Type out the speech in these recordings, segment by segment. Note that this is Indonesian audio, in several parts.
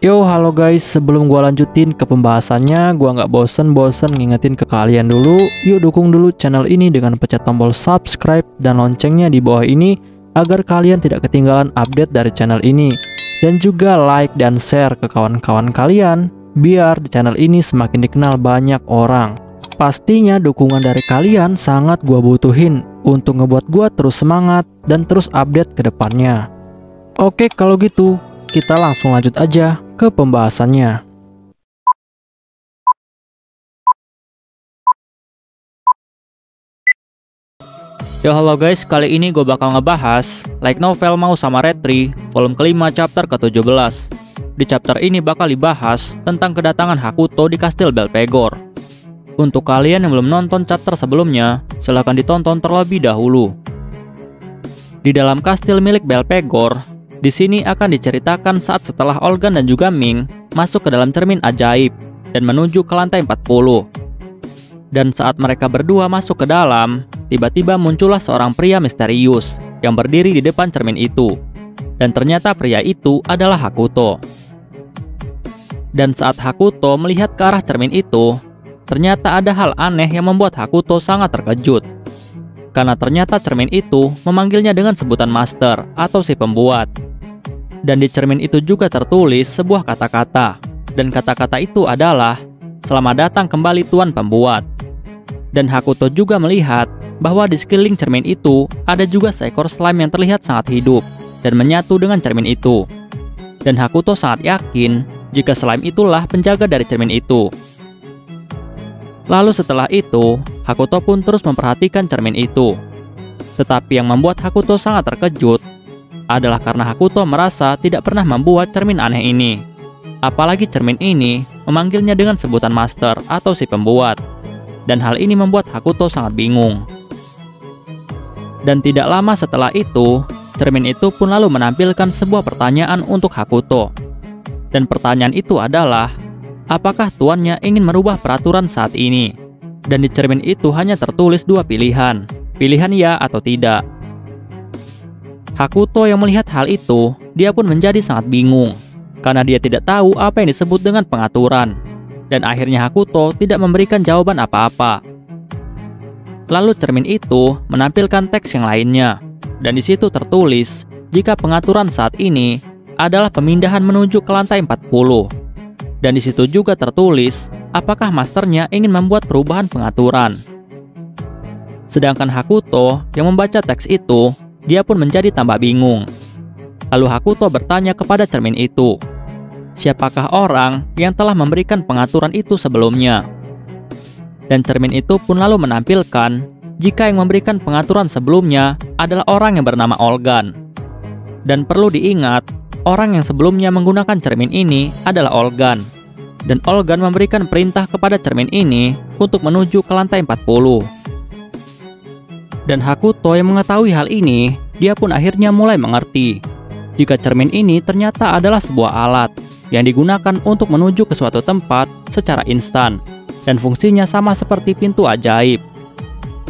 Yo, halo guys, sebelum gua lanjutin ke pembahasannya, gua nggak bosen-bosen ngingetin ke kalian dulu, yuk dukung dulu channel ini dengan pencet tombol subscribe dan loncengnya di bawah ini, agar kalian tidak ketinggalan update dari channel ini. Dan juga like dan share ke kawan-kawan kalian, biar di channel ini semakin dikenal banyak orang. Pastinya dukungan dari kalian sangat gua butuhin, untuk ngebuat gua terus semangat dan terus update ke depannya. Oke, kalau gitu, kita langsung lanjut aja ke pembahasannya. Yo halo guys, kali ini gue bakal ngebahas Light Novel Mau sama Retri, volume kelima chapter ke-17. Di chapter ini bakal dibahas tentang kedatangan Hakuto di Kastil Belphegor. Untuk kalian yang belum nonton chapter sebelumnya, silahkan ditonton terlebih dahulu. Di dalam kastil milik Belphegor, di sini akan diceritakan saat setelah Olgan dan juga Ming masuk ke dalam cermin ajaib dan menuju ke lantai 40. Dan saat mereka berdua masuk ke dalam, tiba-tiba muncullah seorang pria misterius yang berdiri di depan cermin itu. Dan ternyata pria itu adalah Hakuto. Dan saat Hakuto melihat ke arah cermin itu, ternyata ada hal aneh yang membuat Hakuto sangat terkejut. Karena ternyata cermin itu memanggilnya dengan sebutan master atau si pembuat. Dan di cermin itu juga tertulis sebuah kata-kata. Dan kata-kata itu adalah, "Selamat datang kembali Tuan Pembuat." Dan Hakuto juga melihat bahwa di sekeliling cermin itu ada juga seekor slime yang terlihat sangat hidup dan menyatu dengan cermin itu. Dan Hakuto sangat yakin jika slime itulah penjaga dari cermin itu. Lalu setelah itu, Hakuto pun terus memperhatikan cermin itu. Tetapi yang membuat Hakuto sangat terkejut adalah karena Hakuto merasa tidak pernah membuat cermin aneh ini. Apalagi cermin ini memanggilnya dengan sebutan master atau si pembuat. Dan hal ini membuat Hakuto sangat bingung. Dan tidak lama setelah itu, cermin itu pun lalu menampilkan sebuah pertanyaan untuk Hakuto. Dan pertanyaan itu adalah, apakah tuannya ingin merubah peraturan saat ini? Dan di cermin itu hanya tertulis dua pilihan ya atau tidak. Hakuto yang melihat hal itu, dia pun menjadi sangat bingung, karena dia tidak tahu apa yang disebut dengan pengaturan. Dan akhirnya Hakuto tidak memberikan jawaban apa-apa. Lalu cermin itu menampilkan teks yang lainnya, dan di situ tertulis jika pengaturan saat ini adalah pemindahan menuju ke lantai 40. Dan di situ juga tertulis apakah masternya ingin membuat perubahan pengaturan. Sedangkan Hakuto yang membaca teks itu, dia pun menjadi tambah bingung. Lalu Hakuto bertanya kepada cermin itu, siapakah orang yang telah memberikan pengaturan itu sebelumnya? Dan cermin itu pun lalu menampilkan jika yang memberikan pengaturan sebelumnya adalah orang yang bernama Olgan. Dan perlu diingat, orang yang sebelumnya menggunakan cermin ini adalah Olgan. Dan Olgan memberikan perintah kepada cermin ini untuk menuju ke lantai 40. Dan Hakuto yang mengetahui hal ini, dia pun akhirnya mulai mengerti jika cermin ini ternyata adalah sebuah alat yang digunakan untuk menuju ke suatu tempat secara instan, dan fungsinya sama seperti pintu ajaib.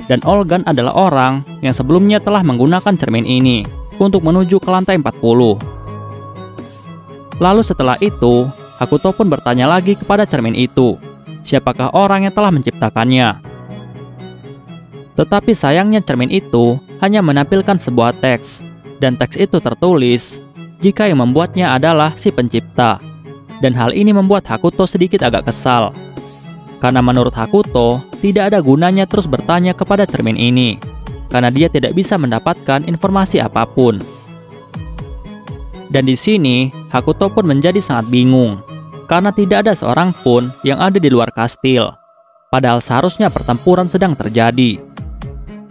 Dan Olgan adalah orang yang sebelumnya telah menggunakan cermin ini untuk menuju ke lantai 40. Lalu setelah itu, Hakuto pun bertanya lagi kepada cermin itu, siapakah orang yang telah menciptakannya? Tetapi sayangnya cermin itu hanya menampilkan sebuah teks, dan teks itu tertulis jika yang membuatnya adalah si pencipta. Dan hal ini membuat Hakuto sedikit agak kesal. Karena menurut Hakuto, tidak ada gunanya terus bertanya kepada cermin ini, karena dia tidak bisa mendapatkan informasi apapun. Dan di sini, Hakuto pun menjadi sangat bingung, karena tidak ada seorang pun yang ada di luar kastil. Padahal seharusnya pertempuran sedang terjadi.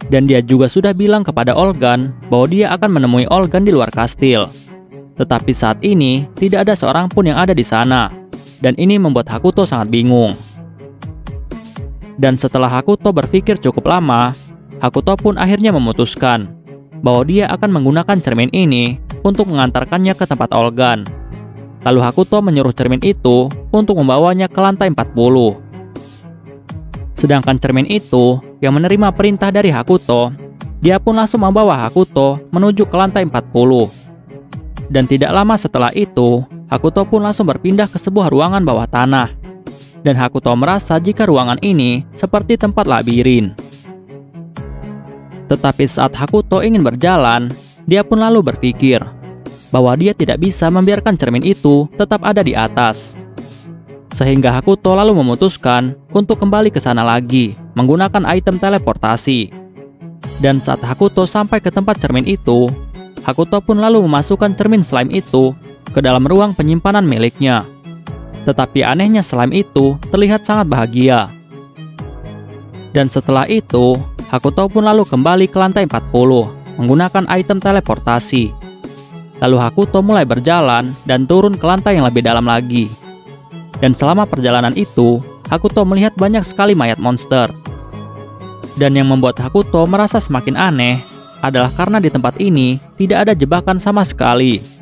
Dan dia juga sudah bilang kepada Olgan bahwa dia akan menemui Olgan di luar kastil. Tetapi saat ini, tidak ada seorang pun yang ada di sana. Dan ini membuat Hakuto sangat bingung. Dan setelah Hakuto berpikir cukup lama, Hakuto pun akhirnya memutuskan bahwa dia akan menggunakan cermin ini untuk mengantarkannya ke tempat Olgan. Lalu Hakuto menyuruh cermin itu untuk membawanya ke lantai 40. Sedangkan cermin itu yang menerima perintah dari Hakuto, dia pun langsung membawa Hakuto menuju ke lantai 40. Dan tidak lama setelah itu, Hakuto pun langsung berpindah ke sebuah ruangan bawah tanah. Dan Hakuto merasa jika ruangan ini seperti tempat labirin. Tetapi saat Hakuto ingin berjalan, dia pun lalu berpikir bahwa dia tidak bisa membiarkan cermin itu tetap ada di atas. Sehingga Hakuto lalu memutuskan untuk kembali ke sana lagi menggunakan item teleportasi. Dan saat Hakuto sampai ke tempat cermin itu, Hakuto pun lalu memasukkan cermin slime itu ke dalam ruang penyimpanan miliknya. Tetapi anehnya slime itu terlihat sangat bahagia. Dan setelah itu, Hakuto pun lalu kembali ke lantai 40 menggunakan item teleportasi. Lalu Hakuto mulai berjalan dan turun ke lantai yang lebih dalam lagi. Dan selama perjalanan itu, Hakuto melihat banyak sekali mayat monster. Dan yang membuat Hakuto merasa semakin aneh adalah karena di tempat ini tidak ada jebakan sama sekali.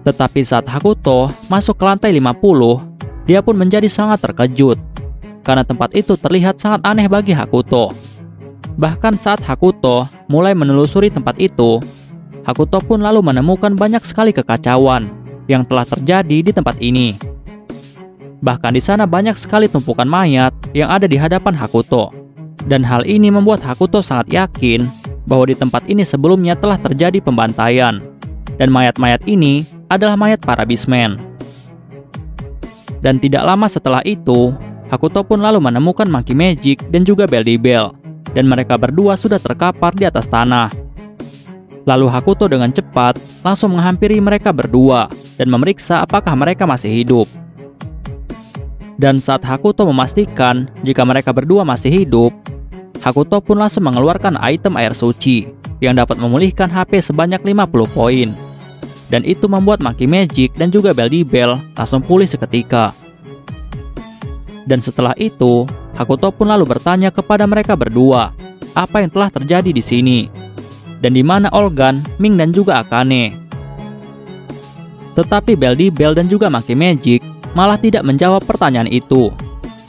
Tetapi saat Hakuto masuk ke lantai 50, dia pun menjadi sangat terkejut. Karena tempat itu terlihat sangat aneh bagi Hakuto. Bahkan saat Hakuto mulai menelusuri tempat itu, Hakuto pun lalu menemukan banyak sekali kekacauan yang telah terjadi di tempat ini. Bahkan di sana banyak sekali tumpukan mayat yang ada di hadapan Hakuto. Dan hal ini membuat Hakuto sangat yakin bahwa di tempat ini sebelumnya telah terjadi pembantaian. Dan mayat-mayat ini adalah mayat para beastmen. Dan tidak lama setelah itu, Hakuto pun lalu menemukan Monkey Magic dan juga Beldibel. Dan mereka berdua sudah terkapar di atas tanah. Lalu Hakuto dengan cepat langsung menghampiri mereka berdua dan memeriksa apakah mereka masih hidup. Dan saat Hakuto memastikan jika mereka berdua masih hidup, Hakuto pun langsung mengeluarkan item air suci yang dapat memulihkan HP sebanyak 50 poin. Dan itu membuat Monkey Magic dan juga Beldibel langsung pulih seketika. Dan setelah itu, Hakuto pun lalu bertanya kepada mereka berdua apa yang telah terjadi di sini. Dan di mana Olgan, Ming dan juga Akane. Tetapi Beldibel dan juga Monkey Magic malah tidak menjawab pertanyaan itu.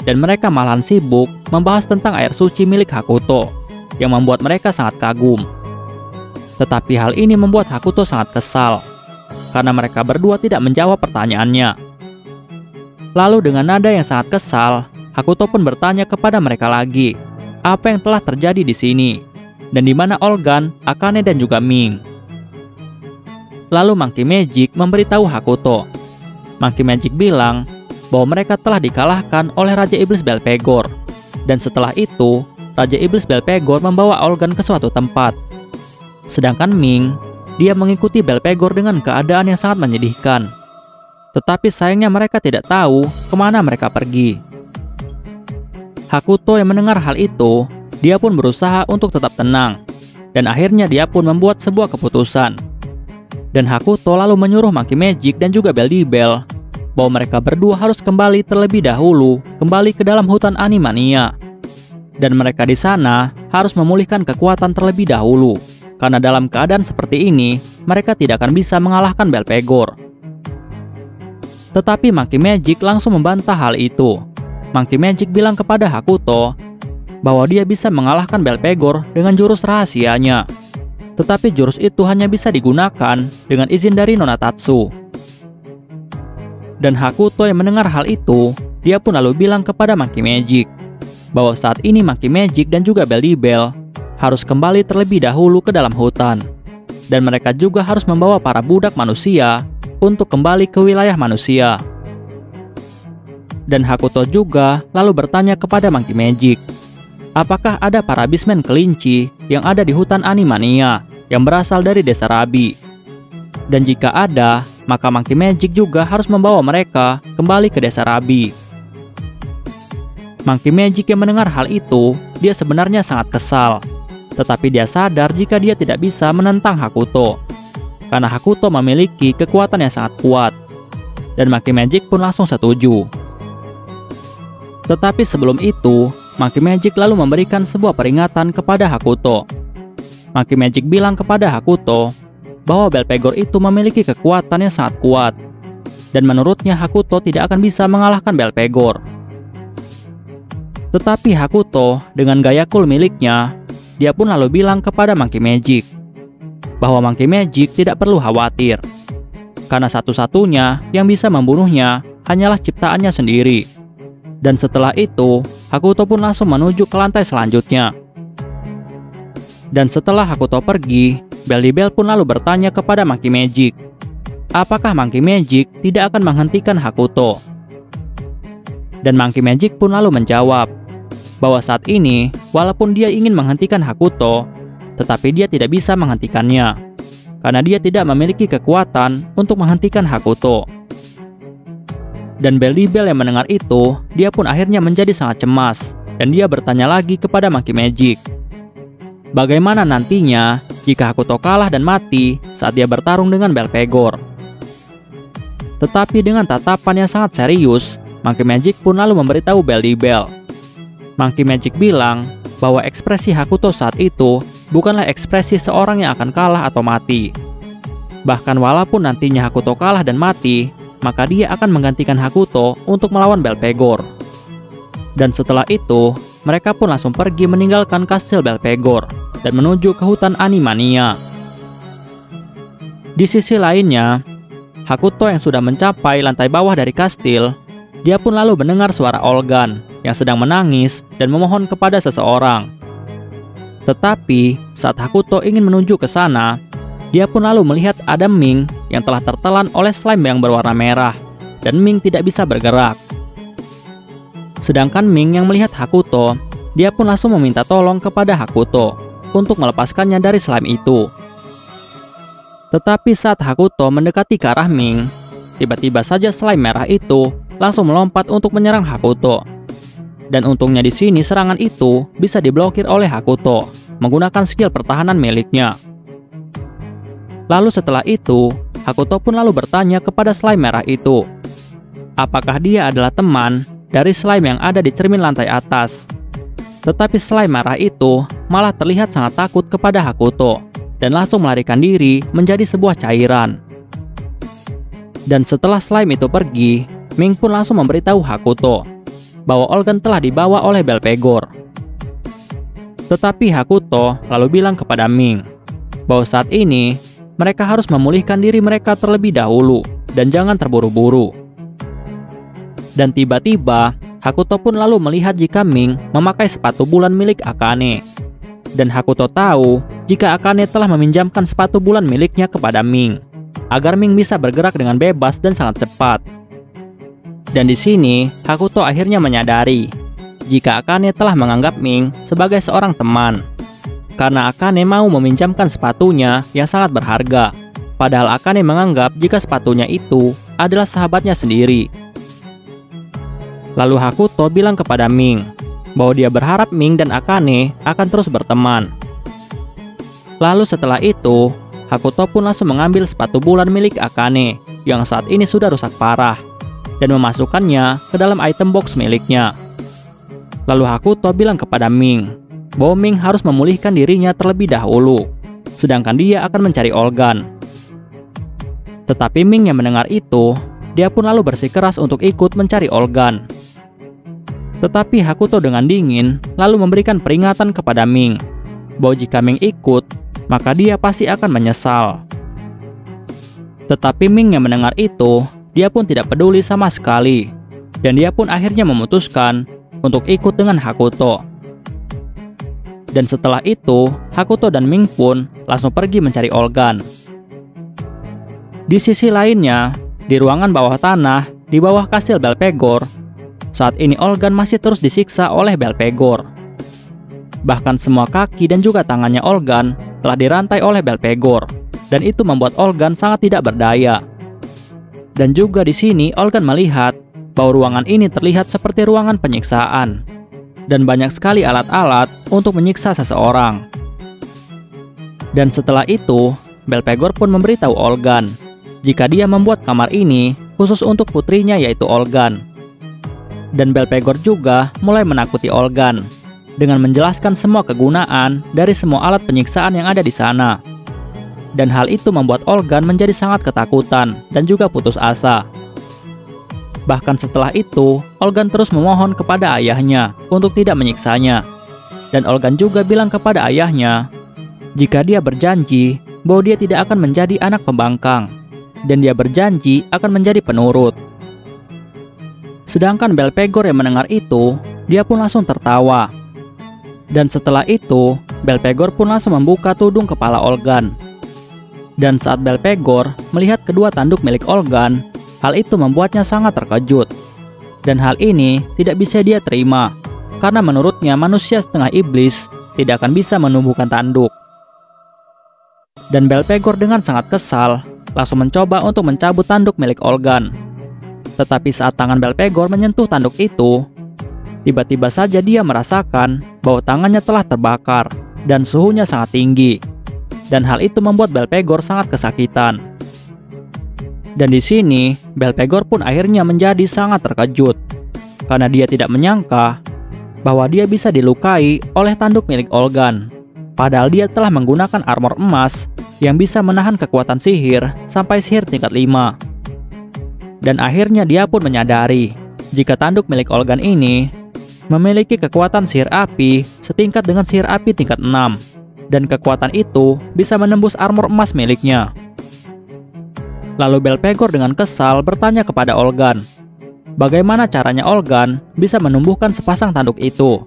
Dan mereka malahan sibuk membahas tentang air suci milik Hakuto yang membuat mereka sangat kagum. Tetapi hal ini membuat Hakuto sangat kesal karena mereka berdua tidak menjawab pertanyaannya. Lalu dengan nada yang sangat kesal, Hakuto pun bertanya kepada mereka lagi apa yang telah terjadi di sini. Dan di mana Olgan, Akane dan juga Ming. Lalu Monkey Magic memberitahu Hakuto. Monkey Magic bilang bahwa mereka telah dikalahkan oleh Raja Iblis Belphegor. Dan setelah itu, Raja Iblis Belphegor membawa Olgan ke suatu tempat. Sedangkan Ming, dia mengikuti Belphegor dengan keadaan yang sangat menyedihkan. Tetapi sayangnya mereka tidak tahu kemana mereka pergi. Hakuto yang mendengar hal itu, dia pun berusaha untuk tetap tenang. Dan akhirnya dia pun membuat sebuah keputusan. Dan Hakuto lalu menyuruh Monkey Magic dan juga Beldibel bahwa mereka berdua harus kembali terlebih dahulu kembali ke dalam hutan Animania. Dan mereka di sana harus memulihkan kekuatan terlebih dahulu. Karena dalam keadaan seperti ini, mereka tidak akan bisa mengalahkan Belphegor. Tetapi Monkey Magic langsung membantah hal itu. Monkey Magic bilang kepada Hakuto bahwa dia bisa mengalahkan Belphegor dengan jurus rahasianya. Tetapi jurus itu hanya bisa digunakan dengan izin dari Nona Tatsu. Dan Hakuto yang mendengar hal itu, dia pun lalu bilang kepada Monkey Magic bahwa saat ini Monkey Magic dan juga Beldibel harus kembali terlebih dahulu ke dalam hutan. Dan mereka juga harus membawa para budak manusia untuk kembali ke wilayah manusia. Dan Hakuto juga lalu bertanya kepada Monkey Magic, apakah ada para beastmen kelinci yang ada di hutan Animania yang berasal dari desa Rabi? Dan jika ada, maka Monkey Magic juga harus membawa mereka kembali ke desa Rabi. Monkey Magic yang mendengar hal itu, dia sebenarnya sangat kesal. Tetapi dia sadar jika dia tidak bisa menentang Hakuto. Karena Hakuto memiliki kekuatan yang sangat kuat. Dan Monkey Magic pun langsung setuju. Tetapi sebelum itu, Monkey Magic lalu memberikan sebuah peringatan kepada Hakuto. Monkey Magic bilang kepada Hakuto bahwa Belphegor itu memiliki kekuatan yang sangat kuat. Dan menurutnya Hakuto tidak akan bisa mengalahkan Belphegor. Tetapi Hakuto dengan gaya cool miliknya, dia pun lalu bilang kepada Monkey Magic bahwa Monkey Magic tidak perlu khawatir. karena satu-satunya yang bisa membunuhnya hanyalah ciptaannya sendiri. Dan setelah itu, Hakuto pun langsung menuju ke lantai selanjutnya. Dan setelah Hakuto pergi, Bell pun lalu bertanya kepada Monkey Magic, apakah Monkey Magic tidak akan menghentikan Hakuto? Dan Monkey Magic pun lalu menjawab bahwa saat ini, walaupun dia ingin menghentikan Hakuto, tetapi dia tidak bisa menghentikannya, karena dia tidak memiliki kekuatan untuk menghentikan Hakuto. Dan Bell yang mendengar itu, dia pun akhirnya menjadi sangat cemas, dan dia bertanya lagi kepada Monkey Magic, bagaimana nantinya jika Hakuto kalah dan mati saat dia bertarung dengan Belphegor? Tetapi dengan tatapan yang sangat serius, Monkey Magic pun lalu memberitahu Bell. Monkey Magic bilang bahwa ekspresi Hakuto saat itu bukanlah ekspresi seorang yang akan kalah atau mati. Bahkan walaupun nantinya Hakuto kalah dan mati, maka dia akan menggantikan Hakuto untuk melawan Belphegor. Dan setelah itu, mereka pun langsung pergi meninggalkan kastil Belphegor dan menuju ke hutan Animania. Di sisi lainnya, Hakuto yang sudah mencapai lantai bawah dari kastil, dia pun lalu mendengar suara Olgan yang sedang menangis dan memohon kepada seseorang. Tetapi saat Hakuto ingin menuju ke sana, dia pun lalu melihat ada Ming yang telah tertelan oleh slime yang berwarna merah, dan Ming tidak bisa bergerak. Sedangkan Ming yang melihat Hakuto, dia pun langsung meminta tolong kepada Hakuto untuk melepaskannya dari slime itu. Tetapi saat Hakuto mendekati ke arah Ming, tiba-tiba saja slime merah itu langsung melompat untuk menyerang Hakuto. Dan untungnya di sini serangan itu bisa diblokir oleh Hakuto menggunakan skill pertahanan miliknya. Lalu setelah itu, Hakuto pun lalu bertanya kepada slime merah itu, apakah dia adalah teman dari slime yang ada di cermin lantai atas. Tetapi slime merah itu malah terlihat sangat takut kepada Hakuto dan langsung melarikan diri menjadi sebuah cairan. Dan setelah slime itu pergi, Ming pun langsung memberitahu Hakuto bahwa Olgan telah dibawa oleh Belphegor. Tetapi Hakuto lalu bilang kepada Ming bahwa saat ini mereka harus memulihkan diri mereka terlebih dahulu dan jangan terburu-buru. Dan tiba-tiba Hakuto pun lalu melihat jika Ming memakai sepatu bulan milik Akane. Dan Hakuto tahu jika Akane telah meminjamkan sepatu bulan miliknya kepada Ming agar Ming bisa bergerak dengan bebas dan sangat cepat. Dan di sini, Hakuto akhirnya menyadari jika Akane telah menganggap Ming sebagai seorang teman. Karena Akane mau meminjamkan sepatunya yang sangat berharga. Padahal Akane menganggap jika sepatunya itu adalah sahabatnya sendiri. Lalu Hakuto bilang kepada Ming bahwa dia berharap Ming dan Akane akan terus berteman. Lalu setelah itu, Hakuto pun langsung mengambil sepatu bulan milik Akane yang saat ini sudah rusak parah dan memasukkannya ke dalam item box miliknya. Lalu Hakuto bilang kepada Ming bahwa Ming harus memulihkan dirinya terlebih dahulu, sedangkan dia akan mencari Olgan. Tetapi Ming yang mendengar itu, dia pun lalu bersikeras untuk ikut mencari Olgan. Tetapi Hakuto dengan dingin lalu memberikan peringatan kepada Ming bahwa jika Ming ikut, maka dia pasti akan menyesal. Tetapi Ming yang mendengar itu, dia pun tidak peduli sama sekali, dan dia pun akhirnya memutuskan untuk ikut dengan Hakuto. Dan setelah itu, Hakuto dan Ming pun langsung pergi mencari Olgan. Di sisi lainnya, di ruangan bawah tanah, di bawah kastil Belphegor, saat ini Olgan masih terus disiksa oleh Belphegor. Bahkan semua kaki dan juga tangannya Olgan telah dirantai oleh Belphegor, dan itu membuat Olgan sangat tidak berdaya. Dan juga di sini Olgan melihat bahwa ruangan ini terlihat seperti ruangan penyiksaan, dan banyak sekali alat-alat untuk menyiksa seseorang. Dan setelah itu, Belphegor pun memberitahu Olgan jika dia membuat kamar ini khusus untuk putrinya yaitu Olgan. Dan Belphegor juga mulai menakuti Olgan dengan menjelaskan semua kegunaan dari semua alat penyiksaan yang ada di sana. Dan hal itu membuat Olgan menjadi sangat ketakutan dan juga putus asa. Bahkan setelah itu, Olgan terus memohon kepada ayahnya untuk tidak menyiksanya. Dan Olgan juga bilang kepada ayahnya jika dia berjanji bahwa dia tidak akan menjadi anak pembangkang. dan dia berjanji akan menjadi penurut. Sedangkan Belphegor yang mendengar itu, dia pun langsung tertawa. Dan setelah itu, Belphegor pun langsung membuka tudung kepala Olgan. Dan saat Belphegor melihat kedua tanduk milik Olgan, hal itu membuatnya sangat terkejut. Dan hal ini tidak bisa dia terima, karena menurutnya manusia setengah iblis tidak akan bisa menumbuhkan tanduk. Dan Belphegor dengan sangat kesal, langsung mencoba untuk mencabut tanduk milik Olgan. Tetapi saat tangan Belphegor menyentuh tanduk itu, tiba-tiba saja dia merasakan bahwa tangannya telah terbakar dan suhunya sangat tinggi. Dan hal itu membuat Belphegor sangat kesakitan. Dan di sini, Belphegor pun akhirnya menjadi sangat terkejut, karena dia tidak menyangka bahwa dia bisa dilukai oleh tanduk milik Olgan. Padahal dia telah menggunakan armor emas yang bisa menahan kekuatan sihir sampai sihir tingkat 5. Dan akhirnya dia pun menyadari jika tanduk milik Olgan ini memiliki kekuatan sihir api setingkat dengan sihir api tingkat 6. Dan kekuatan itu bisa menembus armor emas miliknya. Lalu Belphegor dengan kesal bertanya kepada Olgan, bagaimana caranya Olgan bisa menumbuhkan sepasang tanduk itu.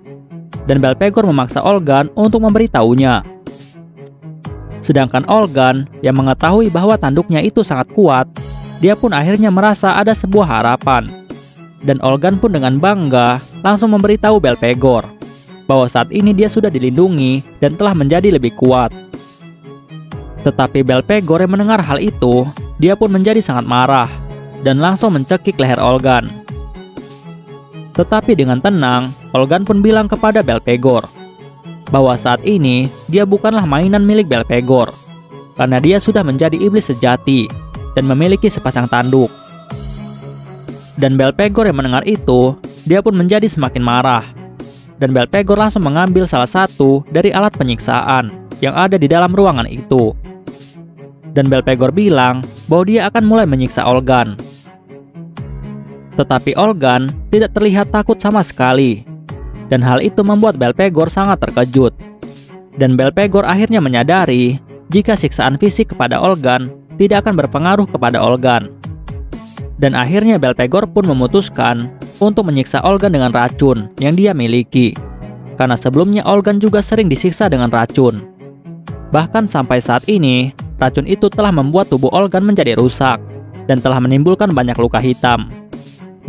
Dan Belphegor memaksa Olgan untuk memberitahunya. Sedangkan Olgan yang mengetahui bahwa tanduknya itu sangat kuat, dia pun akhirnya merasa ada sebuah harapan. Dan Olgan pun dengan bangga langsung memberitahu Belphegor bahwa saat ini dia sudah dilindungi dan telah menjadi lebih kuat. Tetapi Belphegor yang mendengar hal itu, dia pun menjadi sangat marah dan langsung mencekik leher Olgan. Tetapi dengan tenang, Olgan pun bilang kepada Belphegor bahwa saat ini dia bukanlah mainan milik Belphegor, karena dia sudah menjadi iblis sejati dan memiliki sepasang tanduk. Dan Belphegor yang mendengar itu, dia pun menjadi semakin marah. Dan Belphegor langsung mengambil salah satu dari alat penyiksaan yang ada di dalam ruangan itu. Dan Belphegor bilang bahwa dia akan mulai menyiksa Olgan. Tetapi Olgan tidak terlihat takut sama sekali. Dan hal itu membuat Belphegor sangat terkejut. Dan Belphegor akhirnya menyadari jika siksaan fisik kepada Olgan tidak akan berpengaruh kepada Olgan. Dan akhirnya Belphegor pun memutuskan untuk menyiksa Olgan dengan racun yang dia miliki. Karena sebelumnya Olgan juga sering disiksa dengan racun. Bahkan sampai saat ini, racun itu telah membuat tubuh Olgan menjadi rusak dan telah menimbulkan banyak luka hitam.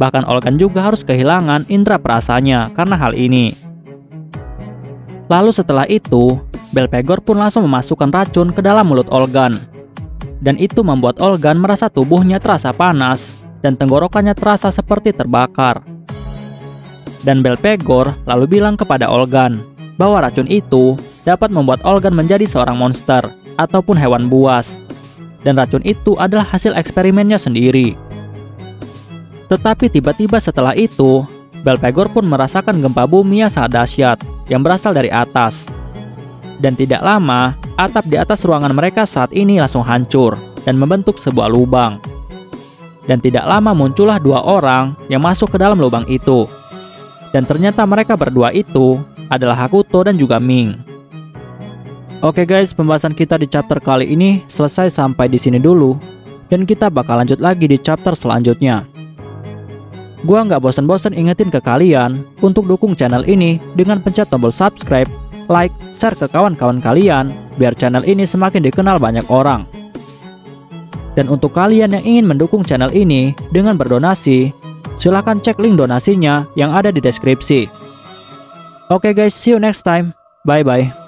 Bahkan Olgan juga harus kehilangan indera perasanya karena hal ini. Lalu setelah itu, Belphegor pun langsung memasukkan racun ke dalam mulut Olgan. Dan itu membuat Olgan merasa tubuhnya terasa panas dan tenggorokannya terasa seperti terbakar. Dan Belphegor lalu bilang kepada Olgan bahwa racun itu dapat membuat Olgan menjadi seorang monster ataupun hewan buas. Dan racun itu adalah hasil eksperimennya sendiri. Tetapi tiba-tiba setelah itu, Belphegor pun merasakan gempa bumi yang sangat dahsyat yang berasal dari atas. Dan tidak lama, atap di atas ruangan mereka saat ini langsung hancur dan membentuk sebuah lubang. Dan tidak lama muncullah dua orang yang masuk ke dalam lubang itu. Dan ternyata mereka berdua itu adalah Hakuto dan juga Ming. Oke guys, pembahasan kita di chapter kali ini selesai sampai di sini dulu. Dan kita bakal lanjut lagi di chapter selanjutnya. Gua nggak bosan-bosan ingetin ke kalian untuk dukung channel ini dengan pencet tombol subscribe, like, share ke kawan-kawan kalian, biar channel ini semakin dikenal banyak orang. Dan untuk kalian yang ingin mendukung channel ini dengan berdonasi, silahkan cek link donasinya yang ada di deskripsi. Oke guys, see you next time. Bye-bye.